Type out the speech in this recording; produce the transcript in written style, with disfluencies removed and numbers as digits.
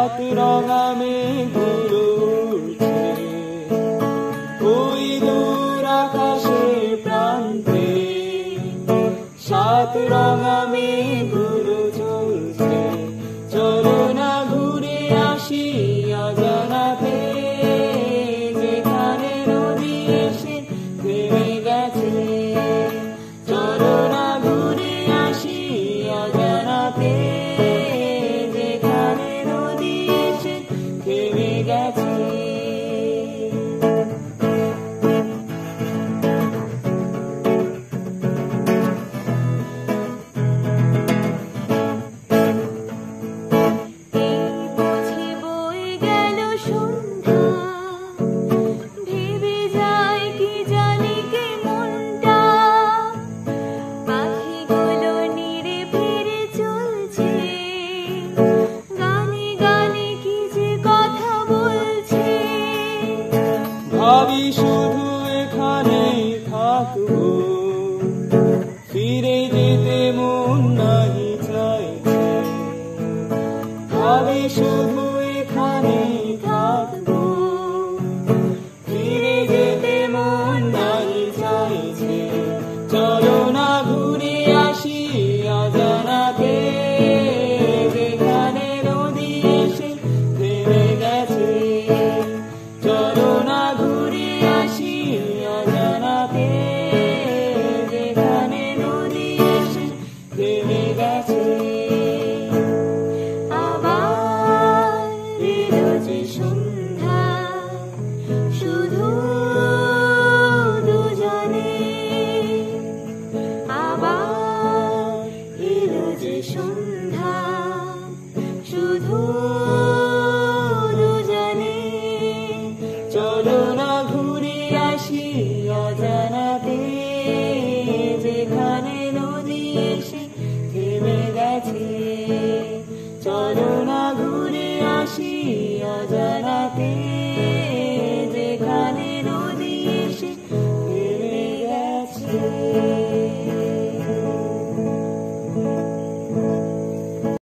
সাত রঙা মেঘগুলো উড়ছে ওই দূর আকাশের প্রান্তে, সাত রঙা মেঘগুলো চলছে। চলো না ঘুরে আসি অজানাতে, যেখানে নদী এসে থেমে গেছে। চলো না ঘুরে আসি অজানাতে, যেখানে নদী এসে থেমে গেছে। ভাবি শুধু এখানেই থাকবো, ফিরে যেতে মন নাহি চাইছে। ভাবি শুধু